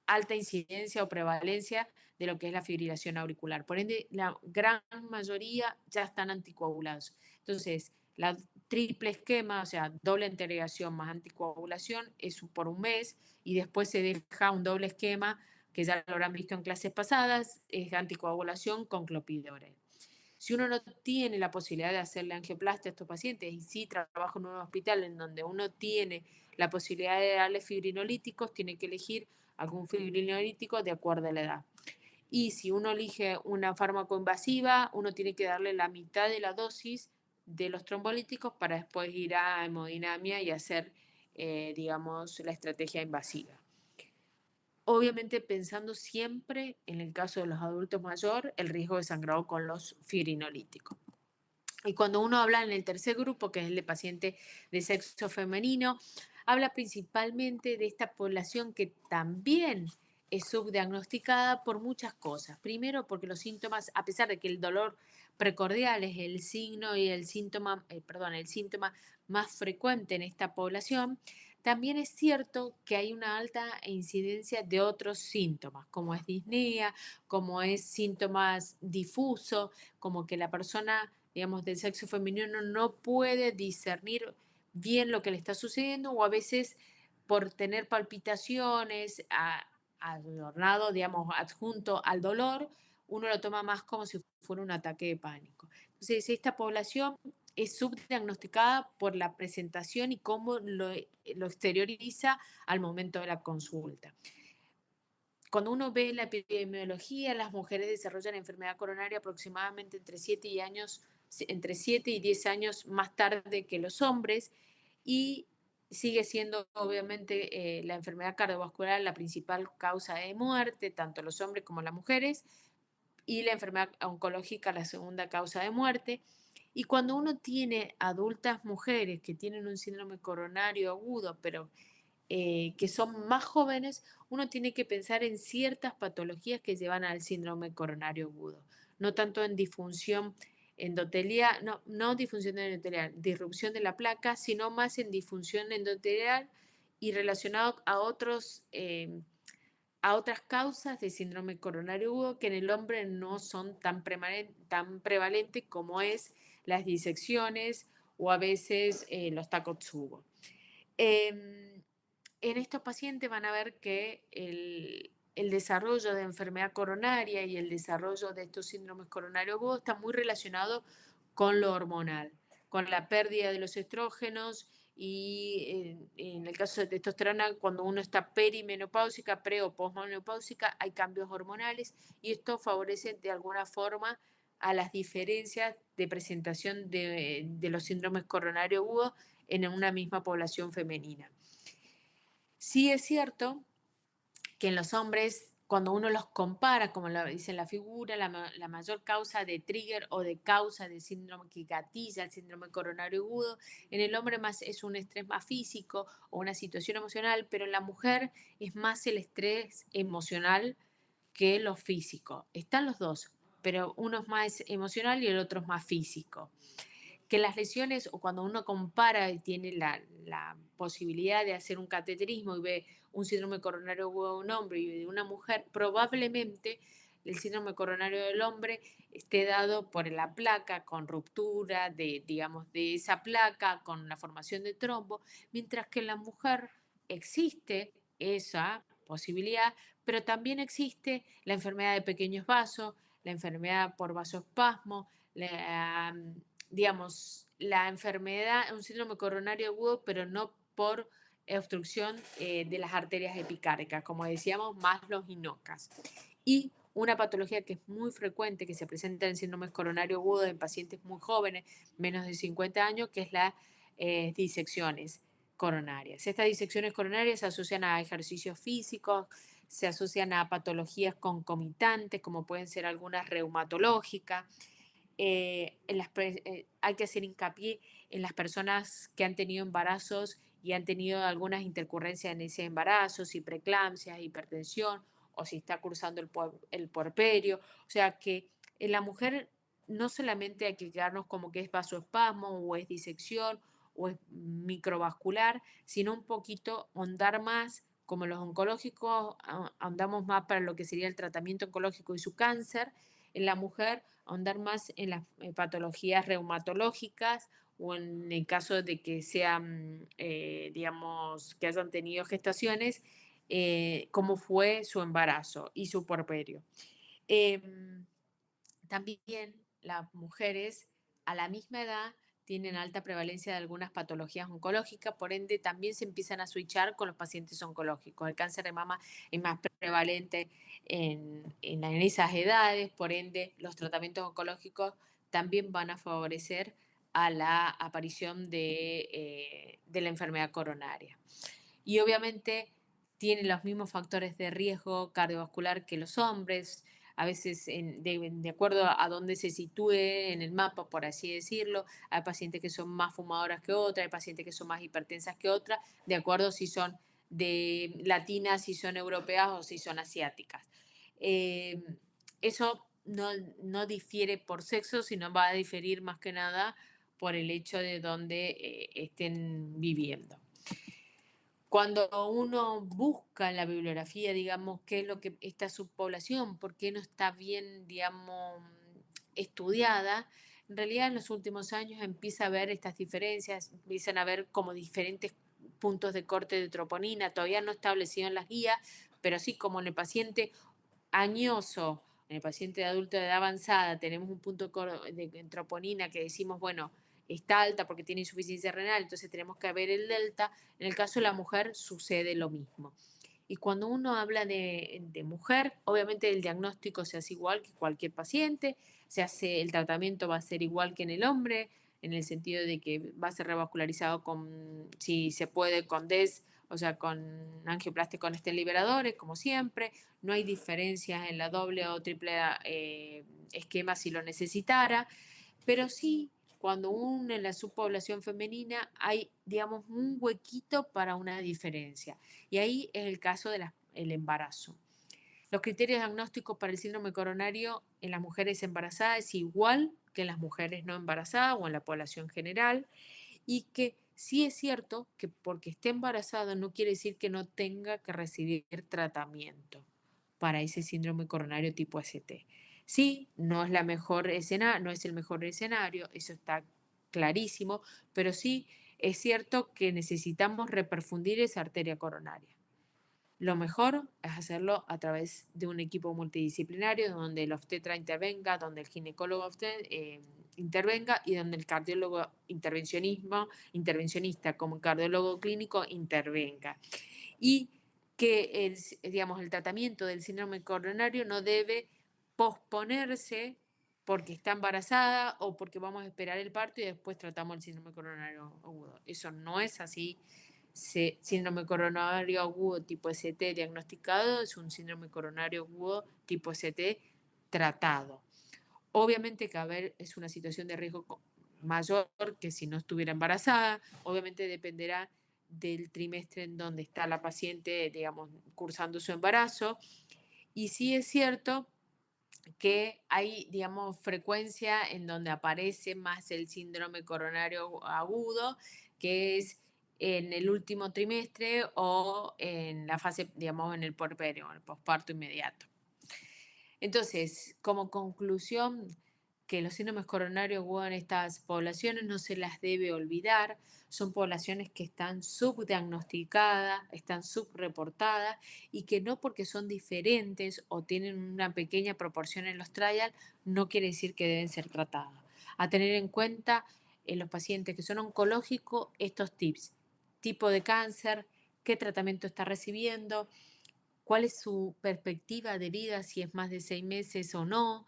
alta incidencia o prevalencia de lo que es la fibrilación auricular. Por ende, la gran mayoría ya están anticoagulados. Entonces, la triple esquema, o sea, doble integración más anticoagulación, es por un mes y después se deja un doble esquema, que ya lo habrán visto en clases pasadas, es anticoagulación con clopidogrel. Si uno no tiene la posibilidad de hacerle angioplastia a estos pacientes y sí trabaja en un hospital en donde uno tiene la posibilidad de darle fibrinolíticos, tiene que elegir algún fibrinolítico de acuerdo a la edad. Y si uno elige una fármaco invasiva, uno tiene que darle la mitad de la dosis de los trombolíticos para después ir a hemodinamia y hacer, digamos, la estrategia invasiva. Obviamente pensando siempre, en el caso de los adultos mayores, el riesgo de sangrado con los fibrinolíticos. Y cuando uno habla en el tercer grupo, que es el de paciente de sexo femenino, habla principalmente de esta población que también es subdiagnosticada por muchas cosas. Primero, porque los síntomas, a pesar de que el dolor precordial es el signo y el síntoma, el síntoma más frecuente en esta población, también es cierto que hay una alta incidencia de otros síntomas, como es disnea, como es síntomas difusos, como que la persona, digamos, del sexo femenino no puede discernir bien lo que le está sucediendo o a veces por tener palpitaciones adornado, digamos, adjunto al dolor, uno lo toma más como si fuera un ataque de pánico. Entonces, esta población es subdiagnosticada por la presentación y cómo lo exterioriza al momento de la consulta. Cuando uno ve la epidemiología, las mujeres desarrollan enfermedad coronaria aproximadamente entre 7 y 10 años más tarde que los hombres y sigue siendo obviamente la enfermedad cardiovascular la principal causa de muerte, tanto los hombres como las mujeres, y la enfermedad oncológica la segunda causa de muerte. Y cuando uno tiene adultas mujeres que tienen un síndrome coronario agudo, pero que son más jóvenes, uno tiene que pensar en ciertas patologías que llevan al síndrome coronario agudo, no tanto en disfunción endotelial, no disfunción endotelial, disrupción de la placa, sino más en disfunción endotelial y relacionado a otras causas de síndrome coronario agudo que en el hombre no son tan prevalentes como es las disecciones o a veces los Takotsubo. Em, en estos pacientes van a ver que el desarrollo de enfermedad coronaria y el desarrollo de estos síndromes coronarios agudos está muy relacionado con lo hormonal, con la pérdida de los estrógenos y en el caso de testosterona, cuando uno está perimenopáusica, pre o posmenopáusica, hay cambios hormonales y esto favorece de alguna forma a las diferencias de presentación de los síndromes coronarios agudos en una misma población femenina. Sí es cierto que en los hombres, cuando uno los compara, como lo dice en la figura, la mayor causa de trigger o de causa de síndrome que gatilla el síndrome coronario agudo, en el hombre más es un estrés más físico o una situación emocional, pero en la mujer es más el estrés emocional que lo físico. Están los dos, pero uno es más emocional y el otro es más físico. Que las lesiones, o cuando uno compara y tiene la posibilidad de hacer un cateterismo y ve un síndrome coronario agudo de un hombre y de una mujer, probablemente el síndrome coronario del hombre esté dado por la placa con ruptura de, digamos, de esa placa, con la formación de trombo, mientras que en la mujer existe esa posibilidad, pero también existe la enfermedad de pequeños vasos, la enfermedad por vasoespasmo, digamos, la enfermedad, un síndrome coronario agudo, pero no por obstrucción de las arterias epicárdicas, como decíamos, más los INOCAS. Y una patología que es muy frecuente, que se presenta en síndromes coronarios agudos en pacientes muy jóvenes, menos de 50 años, que es las disecciones coronarias. Estas disecciones coronarias se asocian a ejercicios físicos, se asocian a patologías concomitantes, como pueden ser algunas reumatológicas, hay que hacer hincapié en las personas que han tenido embarazos y han tenido algunas intercurrencias en ese embarazo, si preeclampsia, hipertensión o si está cursando el puerperio. O sea que en la mujer no solamente hay que quedarnos como que es vasoespasmo o es disección o es microvascular, sino un poquito ahondar más, como los oncológicos, ahondamos más para lo que sería el tratamiento oncológico y su cáncer. En la mujer, ahondar más en las patologías reumatológicas o en el caso de que sean, digamos, que hayan tenido gestaciones, cómo fue su embarazo y su puerperio. Em, También las mujeres a la misma edad tienen alta prevalencia de algunas patologías oncológicas, por ende también se empiezan a switchar con los pacientes oncológicos. El cáncer de mama es más prevalente en esas edades, por ende los tratamientos oncológicos también van a favorecer a la aparición de la enfermedad coronaria. Y obviamente tienen los mismos factores de riesgo cardiovascular que los hombres, a veces de acuerdo a dónde se sitúe en el mapa, por así decirlo. Hay pacientes que son más fumadoras que otras, hay pacientes que son más hipertensas que otras, de acuerdo si son de latinas, si son europeas o si son asiáticas. Eh, Eso no difiere por sexo, sino va a diferir más que nada por el hecho de dónde estén viviendo. Cuando uno busca en la bibliografía, digamos, qué es lo que esta subpoblación, por qué no está bien, digamos, estudiada, en realidad en los últimos años empieza a ver estas diferencias, empiezan a ver como diferentes puntos de corte de troponina, todavía no establecido en las guías, pero sí como en el paciente añoso, en el paciente de adulto de edad avanzada, tenemos un punto de troponina que decimos, bueno, está alta porque tiene insuficiencia renal, entonces tenemos que ver el delta. En el caso de la mujer sucede lo mismo. Y cuando uno habla de mujer, obviamente el diagnóstico se hace igual que cualquier paciente, el tratamiento va a ser igual que en el hombre, en el sentido de que va a ser revascularizado con, si se puede, con DES, o sea, con angioplastia con stent liberadores, como siempre. No hay diferencias en la doble o triple esquema si lo necesitara, pero sí cuando en la subpoblación femenina hay, digamos, un huequito para una diferencia. Y ahí es el caso del embarazo. Los criterios diagnósticos para el síndrome coronario en las mujeres embarazadas es igual que en las mujeres no embarazadas o en la población general, y que sí es cierto que porque esté embarazada no quiere decir que no tenga que recibir tratamiento para ese síndrome coronario tipo ST. Sí, no es la mejor escena, no es el mejor escenario, eso está clarísimo, pero sí es cierto que necesitamos reperfundir esa arteria coronaria. Lo mejor es hacerlo a través de un equipo multidisciplinario donde el obstetra intervenga, donde el ginecólogo intervenga y donde el cardiólogo intervencionista como cardiólogo clínico intervenga. Y que digamos, el tratamiento del síndrome coronario no debe posponerse porque está embarazada o porque vamos a esperar el parto y después tratamos el síndrome coronario agudo. Eso no es así. Síndrome coronario agudo tipo ST diagnosticado es un síndrome coronario agudo tipo ST tratado. Obviamente que es una situación de riesgo mayor que si no estuviera embarazada. Obviamente dependerá del trimestre en donde está la paciente, digamos, cursando su embarazo. Y sí es cierto que hay, digamos, frecuencia en donde aparece más el síndrome coronario agudo, que es en el último trimestre o en la fase, digamos, en el puerperio, en el posparto inmediato. Entonces, como conclusión, que los síndromes coronarios agudos en estas poblaciones no se las debe olvidar, son poblaciones que están subdiagnosticadas, están subreportadas y que no porque son diferentes o tienen una pequeña proporción en los trials, no quiere decir que deben ser tratadas. A tener en cuenta en los pacientes que son oncológicos estos tips: tipo de cáncer, qué tratamiento está recibiendo, cuál es su perspectiva de vida, si es más de 6 meses o no,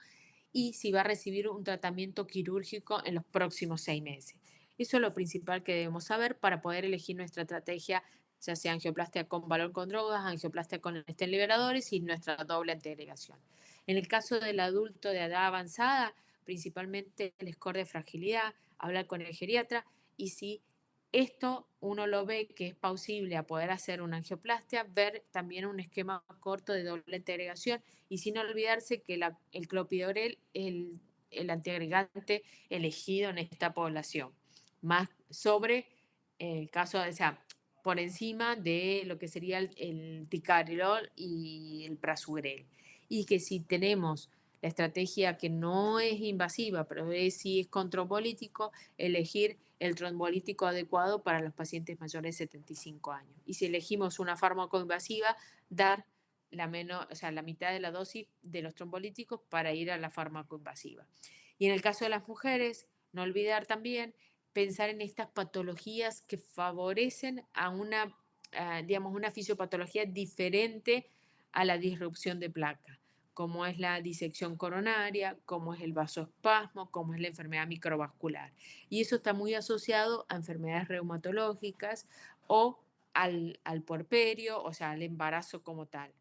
y si va a recibir un tratamiento quirúrgico en los próximos 6 meses. Eso es lo principal que debemos saber para poder elegir nuestra estrategia, ya sea angioplastia con valor con drogas, angioplastia con stent liberadores y nuestra doble antiagregación. En el caso del adulto de edad avanzada, principalmente el score de fragilidad, hablar con el geriatra y si esto uno lo ve que es plausible a poder hacer una angioplastia, ver también un esquema corto de doble antiagregación y sin olvidarse que el clopidogrel es el antiagregante elegido en esta población, más sobre el caso, o sea, por encima de lo que sería el ticagrelor y el prasugrel. Y que si tenemos la estrategia que no es invasiva, pero sí es con trombolítico, elegir el trombolítico adecuado para los pacientes mayores de 75 años. Y si elegimos una fármaco invasiva, dar la mitad de la dosis de los trombolíticos para ir a la fármaco invasiva. Y en el caso de las mujeres, no olvidar también pensar en estas patologías que favorecen digamos, una fisiopatología diferente a la disrupción de placa, como es la disección coronaria, como es el vasoespasmo, como es la enfermedad microvascular. Y eso está muy asociado a enfermedades reumatológicas o al puerperio, o sea, al embarazo como tal,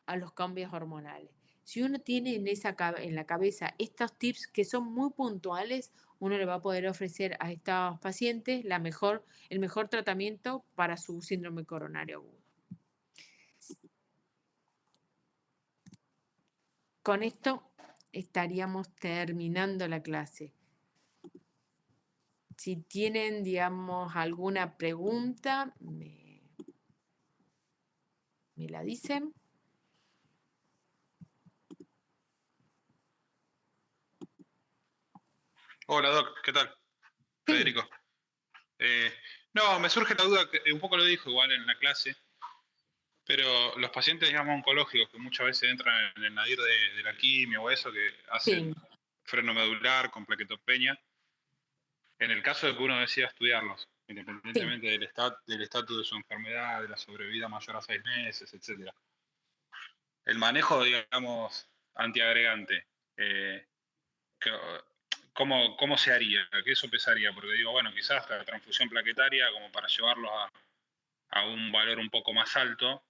a los cambios hormonales. Si uno tiene en la cabeza estos tips que son muy puntuales, uno le va a poder ofrecer a estos pacientes el mejor tratamiento para su síndrome coronario agudo. Con esto estaríamos terminando la clase. Si tienen, digamos, alguna pregunta, me la dicen. Hola Doc, ¿qué tal? Sí. Federico. No, me surge la duda, que un poco lo dijo igual en la clase, pero los pacientes, digamos, oncológicos que muchas veces entran en el nadir de la quimio o eso, que hacen Sí. freno medular con plaquetopenia, en el caso de que uno decida estudiarlos, Sí. independientemente del estatus de su enfermedad, de la sobrevida mayor a 6 meses, etc. El manejo, digamos, antiagregante, eh, que- ¿cómo se haría? ¿Qué eso pesaría? Porque digo, bueno, quizás la transfusión plaquetaria, como para llevarlos a un valor un poco más alto,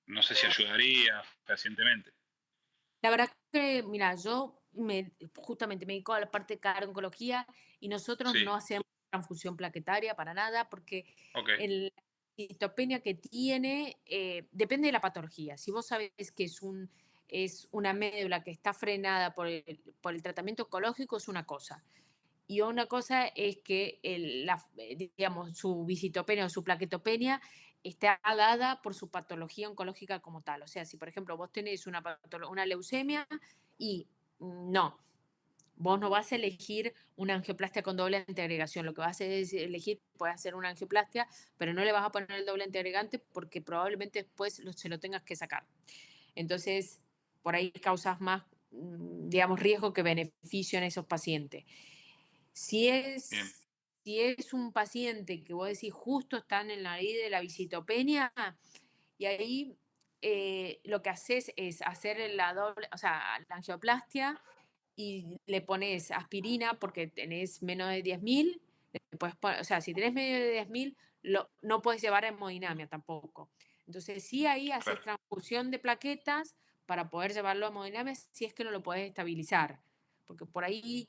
no sé si ayudaría fehacientemente. La verdad que, mira, justamente me dedico a la parte de cardio-oncología y nosotros Sí, no hacemos transfusión plaquetaria para nada porque ok, la citopenia que tiene depende de la patología. Si vos sabés que es una médula que está frenada por el tratamiento oncológico, es una cosa. Y una cosa es que digamos, su visitopenia o su plaquetopenia está dada por su patología oncológica como tal. O sea, si por ejemplo vos tenés una leucemia y no, vos no vas a elegir una angioplastia con doble antiagregación. Lo que vas a elegir, puedes hacer una angioplastia, pero no le vas a poner el doble antiagregante porque probablemente después se lo tengas que sacar. Entonces, por ahí causas más, digamos, riesgo que beneficio en esos pacientes. Si bien, es, si es un paciente que vos decís justo están en la ley de la visitopenia, y ahí lo que haces es hacer o sea, la angioplastia y le pones aspirina porque tenés menos de 10.000, o sea, si tenés menos de 10.000, no puedes llevar hemodinamia tampoco. Entonces, sí ahí haces claro, transfusión de plaquetas para poder llevarlo a hemodinamia si es que no lo puedes estabilizar. Porque por ahí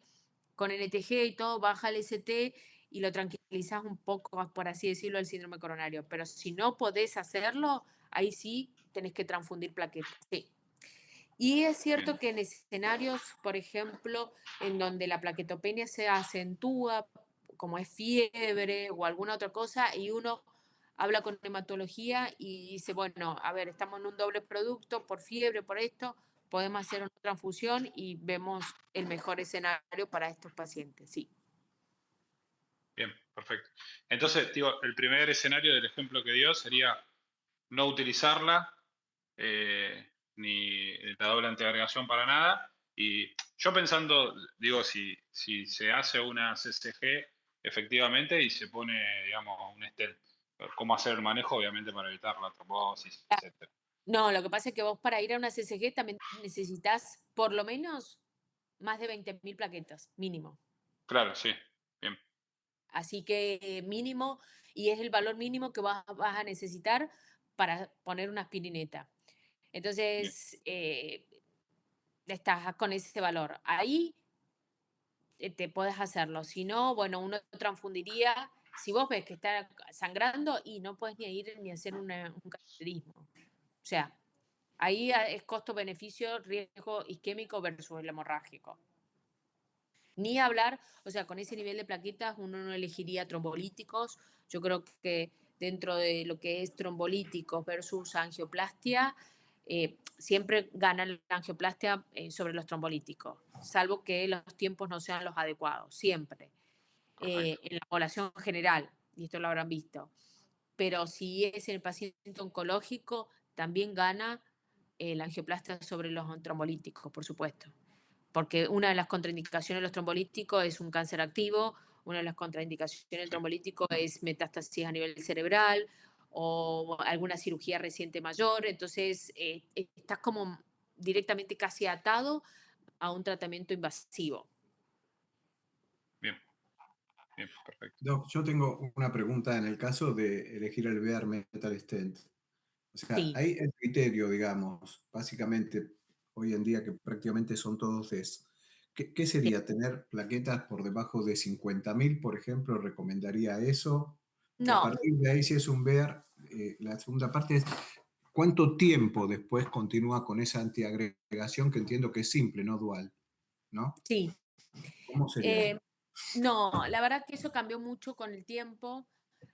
con NTG y todo baja el ST y lo tranquilizas un poco, por así decirlo, el síndrome coronario. Pero si no podés hacerlo, ahí sí tenés que transfundir plaquetas. Sí. Y es bien, cierto que en escenarios, por ejemplo, en donde la plaquetopenia se acentúa, como es fiebre o alguna otra cosa, y uno habla con hematología y dice, bueno, a ver, estamos en un doble producto por fiebre, por esto, podemos hacer una transfusión y vemos el mejor escenario para estos pacientes, sí. bien, perfecto. Entonces, digo, el primer escenario del ejemplo que dio sería no utilizarla, ni la doble antiagregación para nada. Y yo pensando, digo, si se hace una CCG efectivamente y se pone, digamos, un stent, cómo hacer el manejo, obviamente, para evitar la trombosis, etc. No, lo que pasa es que vos para ir a una CCG también necesitas por lo menos más de 20.000 plaquetas, mínimo. Claro, sí, bien, Así que mínimo, y es el valor mínimo que vas a necesitar para poner una aspirineta. bien, Entonces, estás con ese valor. Ahí te podés hacerlo. Si no, bueno, uno transfundiría. Si vos ves que está sangrando y no puedes ni ir ni hacer un cateterismo. O sea, ahí es costo-beneficio, riesgo isquémico versus el hemorrágico. Ni hablar, o sea, con ese nivel de plaquetas uno no elegiría trombolíticos. Yo creo que dentro de lo que es trombolíticos versus angioplastia, siempre gana la angioplastia sobre los trombolíticos, salvo que los tiempos no sean los adecuados, siempre, en la población general, y esto lo habrán visto. Pero si es en el paciente oncológico, también gana la angioplastia sobre los trombolíticos, por supuesto, porque una de las contraindicaciones de los trombolíticos es un cáncer activo, una de las contraindicaciones del trombolítico es metástasis a nivel cerebral o alguna cirugía reciente mayor, entonces estás como directamente casi atado a un tratamiento invasivo. Bien, bien, perfecto. Doc, yo tengo una pregunta en el caso de elegir el Bare Metal Stent. O sea, Sí. hay el criterio, digamos, básicamente hoy en día que prácticamente son todos DES. ¿Qué sería? ¿Tener plaquetas por debajo de 50.000, por ejemplo? ¿Recomendaría eso? Y a No, partir de ahí, si es un Bare, la segunda parte es, ¿cuánto tiempo después continúa con esa antiagregación que entiendo que es simple, no dual? ¿No? sí. ¿Cómo sería? No, la verdad que eso cambió mucho con el tiempo.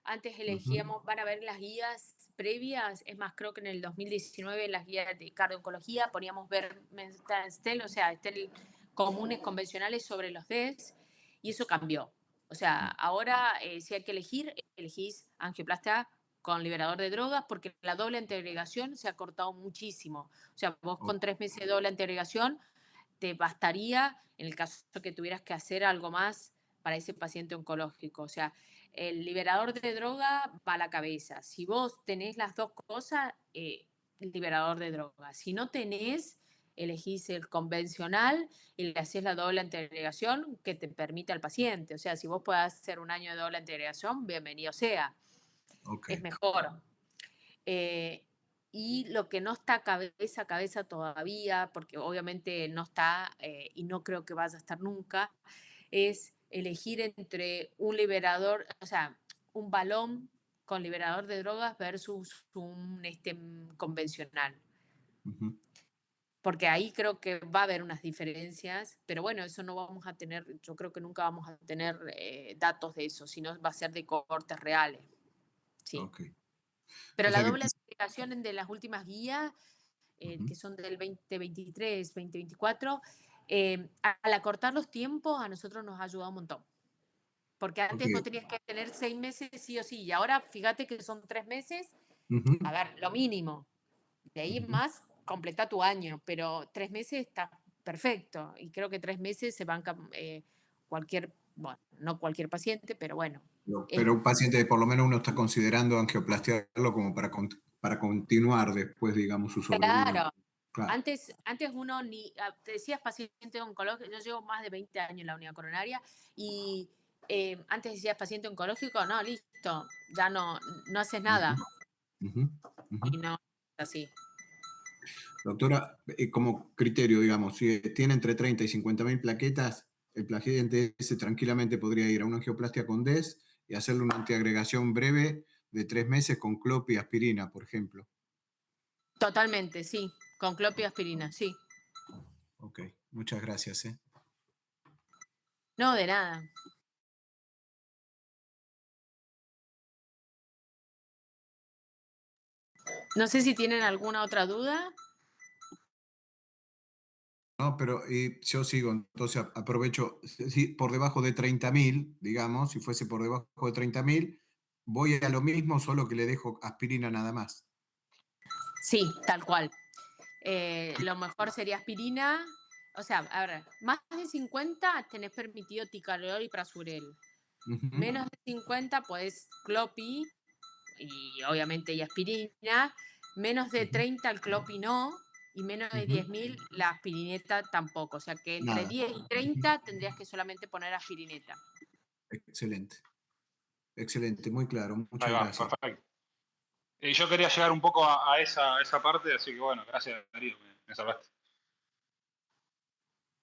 Antes Ujú. elegíamos, van a ver las guías previas, es más, creo que en el 2019 las guías de cardio-oncología poníamos ver Stel, o sea, Stel comunes convencionales sobre los DES, y eso cambió. O sea, ahora si hay que elegir, elegís angioplastia con liberador de drogas porque la doble antiagregación se ha cortado muchísimo. O sea, vos Ok. con 3 meses de doble antiagregación te bastaría en el caso que tuvieras que hacer algo más para ese paciente oncológico. O sea, el liberador de droga va a la cabeza. Si vos tenés las dos cosas, liberador de droga. Si no tenés, elegís el convencional y le haces la doble antiagregación que te permite al paciente. O sea, si vos podés hacer un año de doble antiagregación, bienvenido sea. Ok. Es mejor. Eh, y lo que no está cabeza a cabeza todavía, porque obviamente no está y no creo que vaya a estar nunca, es elegir entre un liberador, o sea, un balón con liberador de drogas versus un convencional. Ujú. Porque ahí creo que va a haber unas diferencias, pero bueno, eso no vamos a tener, yo creo que nunca vamos a tener datos de eso, sino va a ser de cohortes reales. Sí. Ok. Pero O la sea que... doble aplicación de las últimas guías Ujú. que son del 2023, 2024, al acortar los tiempos a nosotros nos ha ayudado un montón. Porque Ok. antes vos tenías que tener 6 meses sí o sí, y ahora fíjate que son 3 meses, Ujú. a ver, lo mínimo. De ahí Ujú. más, completa tu año, pero 3 meses está perfecto. Y creo que 3 meses se banca cualquier, bueno, no cualquier paciente, pero bueno. Pero un paciente, por lo menos uno está considerando angioplastiarlo como para continuar después, digamos, su sobrevida. Claro, Claro. antes uno ni, te decías paciente oncológico, yo llevo más de 20 años en la unidad coronaria y antes decías paciente oncológico, no, listo, ya no haces Ujú. nada Ujú. Ujú. y no así. Doctora, como criterio, digamos, si tiene entre 30 y 50.000 plaquetas, el paciente ese tranquilamente podría ir a una angioplastia con DES y hacerle una antiagregación breve de 3 meses con clop y aspirina, por ejemplo. Totalmente, sí, con clopio y aspirina, sí. Ok, muchas gracias. No, de nada. No sé si tienen alguna otra duda. No, pero yo sigo, entonces aprovecho, si por debajo de 30.000, digamos, si fuese por debajo de 30.000, voy a lo mismo, solo que le dejo aspirina nada más. Sí, tal cual. Lo mejor sería aspirina. O sea, a ver, más de 50 tenés permitido ticagrelor y prasurel. Ujú. Menos de 50 podés clopi y obviamente y aspirina. Menos de Ujú. 30 el clopi no. Y menos de Ujú. 10.000 la aspirineta tampoco. O sea que entre Nada. 10 y Ujú. 30 tendrías que solamente poner aspirineta. Excelente, excelente, muy claro, Ahí muchas va, gracias. perfecto. Y yo quería llegar un poco a esa parte, así que bueno, gracias Darío, me salvaste.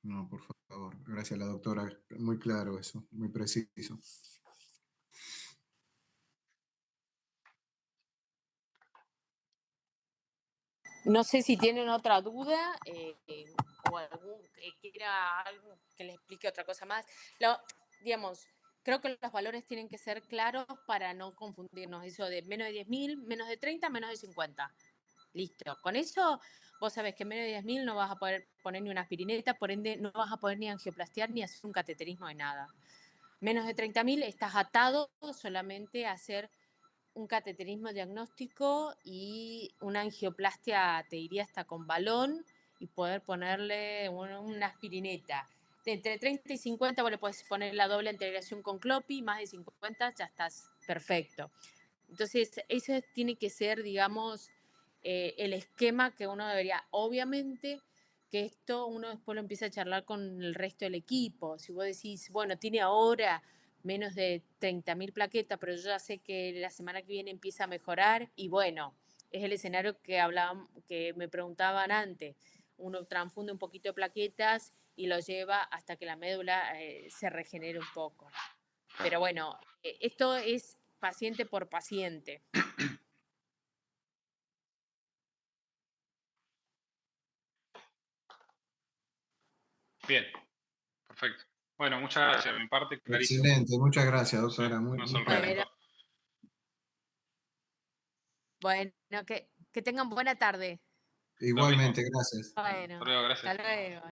No, por favor. favor. Gracias a la doctora. Muy claro eso, muy preciso. No sé si tienen otra duda o algún que quiera algo que les explique otra cosa más. Digamos, creo que los valores tienen que ser claros para no confundirnos. Eso de menos de 10.000, menos de 30, menos de 50. Listo. Con eso vos sabés que menos de 10.000 no vas a poder poner ni una aspirineta, por ende no vas a poder ni angioplastear ni hacer un cateterismo de nada. Menos de 30.000 estás atado solamente a hacer un cateterismo diagnóstico y una angioplastia, te diría hasta con balón, y poder ponerle una aspirineta. De entre 30 y 50 vos le podés poner la doble integración con Clopi, más de 50 ya estás perfecto. Entonces, eso tiene que ser, digamos, el esquema que uno debería. Obviamente que esto uno después lo empieza a charlar con el resto del equipo. Si vos decís, bueno, tiene ahora menos de 30.000 plaquetas, pero yo ya sé que la semana que viene empieza a mejorar y bueno, es el escenario que hablaban, que me preguntaban antes. Uno transfunde un poquito de plaquetas y lo lleva hasta que la médula se regenere un poco. Pero bueno, esto es paciente por paciente. Bien, perfecto. Bueno, muchas gracias. De mi parte, clarísimo. Excelente, muchas gracias, doctora. Sí, Muy no claro. sorprendo. Bueno, que tengan buena tarde. Igualmente, gracias. Bueno, Hasta luego, gracias. hasta luego.